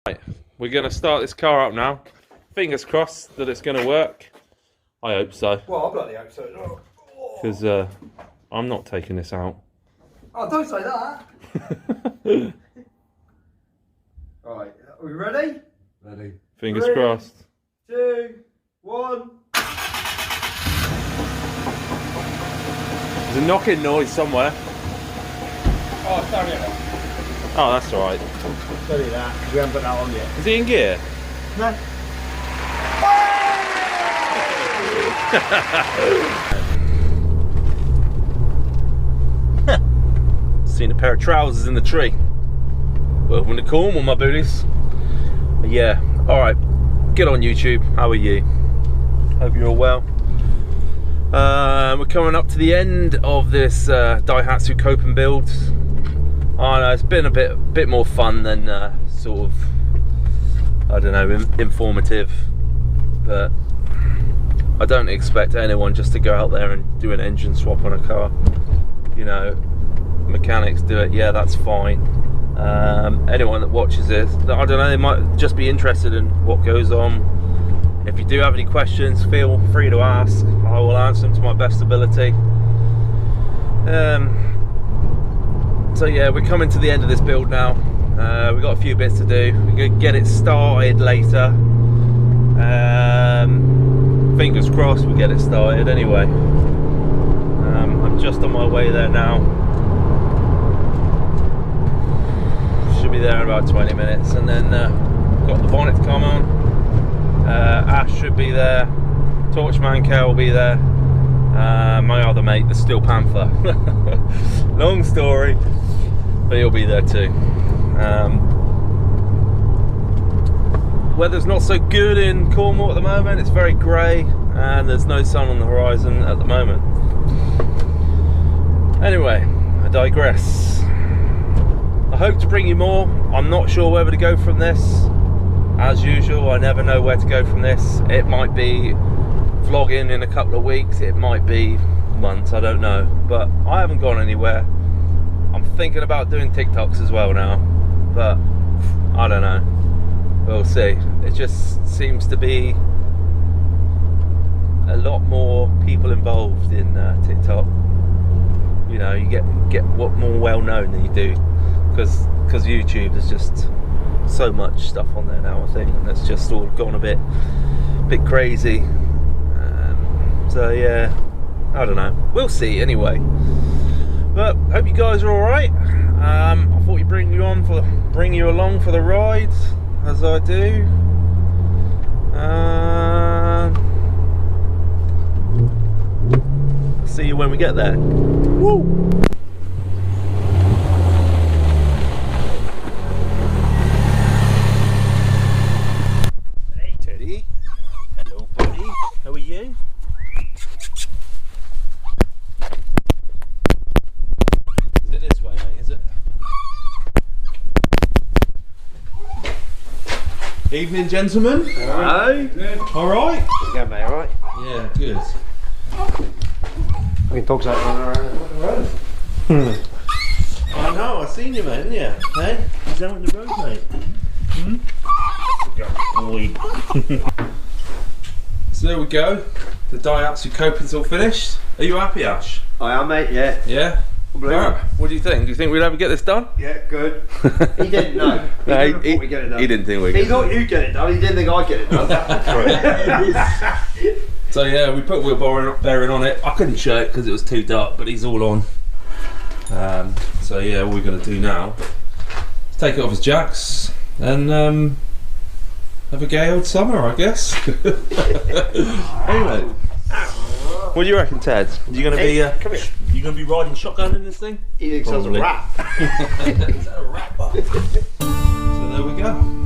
Right, we're going to start this car up now. Fingers crossed that it's going to work. I hope so. Well, I bloody hope so. Because I'm not taking this out. Oh, don't say that. Right, are we ready? Ready. Fingers 3, crossed. 2, 1. There's a knocking noise somewhere. Oh, sorry that. Oh, that's alright. Sorry that, because we haven't put that on yet. Is he in gear? No. Seen a pair of trousers in the tree. Welcome to Cornwall, my booties. Yeah, alright. Get on YouTube. How are you? Hope you're all well. We're coming up to the end of this Daihatsu Copen build. I know it's been a bit more fun than sort of, I don't know, informative, but I don't expect anyone just to go out there and do an engine swap on a car. You know, mechanics do it, yeah, that's fine. Anyone that watches it, I don't know, they might just be interested in what goes on. If you do have any questions, feel free to ask. I will answer them to my best ability. So yeah, we're coming to the end of this build now. We've got a few bits to do. We're going to get it started later. Fingers crossed we get it started anyway. I'm just on my way there now. Should be there in about 20 minutes, and then got the bonnet to come on. Ash should be there. Torchman Kel will be there. My other mate, the Steel Panther. Long story, but he'll be there too. Weather's not so good in Cornwall at the moment. It's very grey and there's no sun on the horizon at the moment. Anyway, I digress. I hope to bring you more. I'm not sure whether to go from this. As usual, I never know where to go from this. It might be vlogging in a couple of weeks, it might be months, I don't know, but I haven't gone anywhere. I'm thinking about doing TikToks as well now, but I don't know, we'll see. It just seems to be a lot more people involved in TikTok. You know, you get what more well known than you do, because YouTube is just so much stuff on there now, I think, and it's just all gone a bit crazy. So yeah, I don't know. We'll see anyway. But hope you guys are all right. I thought you'd bring you along for the ride, as I do. I'll see you when we get there. Woo! Hey Teddy. Hello buddy. How are you? This way, mate, is it? Evening, gentlemen. Hello. All right. Yeah, mate, alright? Yeah, good. I can dogs out around the road. I know. I seen you, mate, didn't you? Hey, he's out on the road, mate. Boy. So there we go. The Daihatsu Copen's all finished. Are you happy, Ash? I am, mate, yeah. Yeah. Right. What do you think? Do you think we'd ever get this done? Yeah, good. He didn't know. He didn't think we'd get it done. He thought you'd get it done, he didn't think I'd get it done. So yeah, we put wheel bearing on it. I couldn't show it because it was too dark, but he's all on. So yeah, all we're going to do now is take it off his jacks and have a gay old summer, I guess. Anyway. What do you reckon, Ted? You gonna be come here. You gonna be riding shotgun in this thing? He thinks I was a rat. Is that a rat bug? So there we go.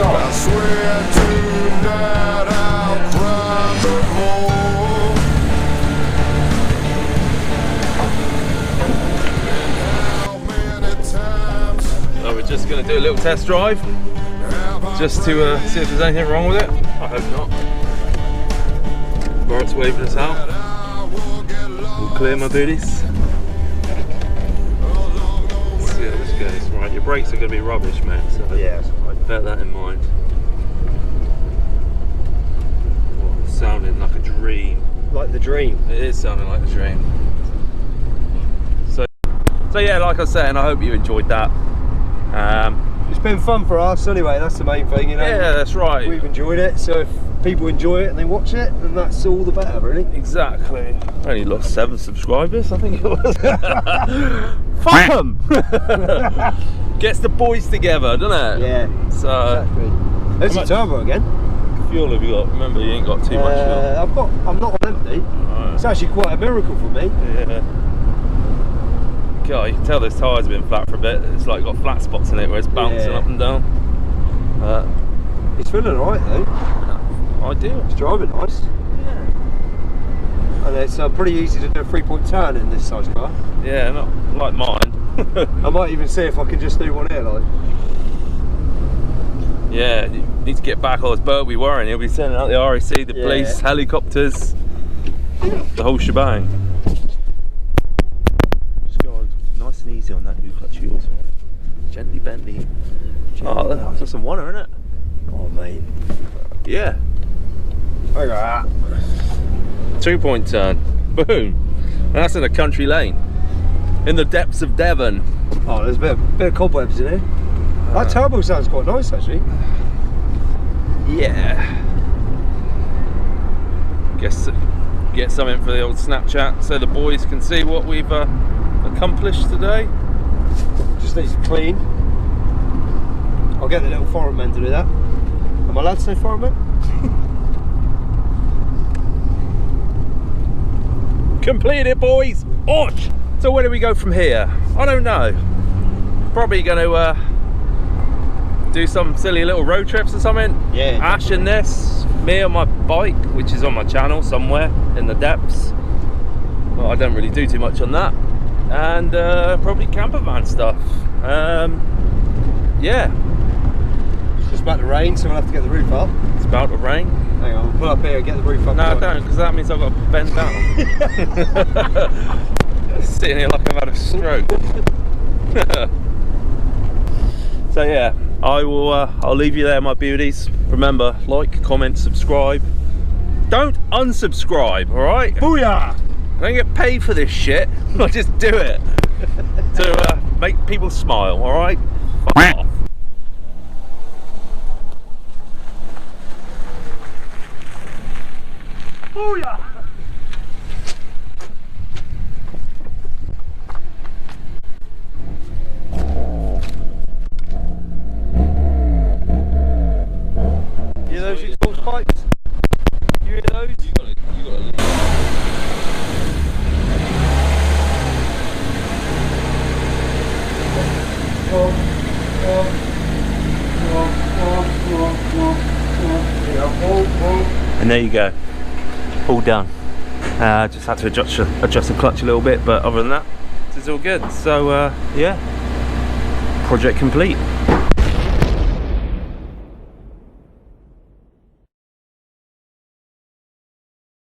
stop. swear tonight I'll cry before. How many times So we're just going to do a little test drive, just to see if there's anything wrong with it. I hope not. Barrett's waving us out. All clear, my booties. Let's see how this goes. Right, your brakes are going to be rubbish, mate. So Yeah, that's right. bear that in mind. Oh, it's sounding like a dream. Like the dream. It is sounding like a dream. So yeah, like I was saying, I hope you enjoyed that. It's been fun for us anyway, that's the main thing, you know. Yeah, that's right. We've enjoyed it, so if people enjoy it and they watch it, then that's all the better, really. Exactly. I only lost 7 subscribers, I think it was. Fuck them! Gets the boys together, doesn't it? Yeah, So, exactly. There's the turbo again. fuel have you got? Remember, you ain't got too much fuel. I'm not on empty. Right. It's actually quite a miracle for me. Yeah. God, you can tell this tyre's been flat for a bit. It's like got flat spots in it where it's bouncing up and down. It's feeling alright though. Ideal. It's driving nice. Yeah. And it's pretty easy to do a 3-point turn in this size car. Yeah, not like mine. I might even see if I can just do one here, like. Yeah, you need to get back on this boat we were in. He'll be sending out the RAC, the police, helicopters, the whole shebang. Just go nice and easy on that new clutch wheels, right? Gently bendy. Oh, that's some water, isn't it? Oh, mate. Yeah. Look at that. 2-point turn. Boom. And that's in a country lane. In the depths of Devon. Oh, there's a bit of cobwebs in here. That turbo sounds quite nice, actually. Yeah. Guess get something for the old Snapchat so the boys can see what we've accomplished today. Just needs to clean. I'll get the little foreign men to do that. Am I allowed to say foreign men? Completed, boys. Ouch. So where do we go from here? I don't know. Probably going to do some silly little road trips or something. Yeah. Ash and this, me on my bike, which is on my channel somewhere in the depths. Well, I don't really do too much on that. And probably camper van stuff. Yeah. It's just about to rain, so we'll have to get the roof up. It's about to rain. Hang on, we'll pull up here and get the roof up. No, don't, because that means I've got to bend down. Sitting here like I've had a stroke. So yeah, I'll leave you there, my beauties. Remember, like, comment, subscribe. Don't unsubscribe, alright? Booyah! I don't get paid for this shit. I just do it to make people smile, alright? Fuck off. Booyah! You hear those exhaust pipes? You hear those? You gotta leave. And there you go, all done. Just had to adjust the clutch a little bit, but other than that, it's all good. So yeah, project complete.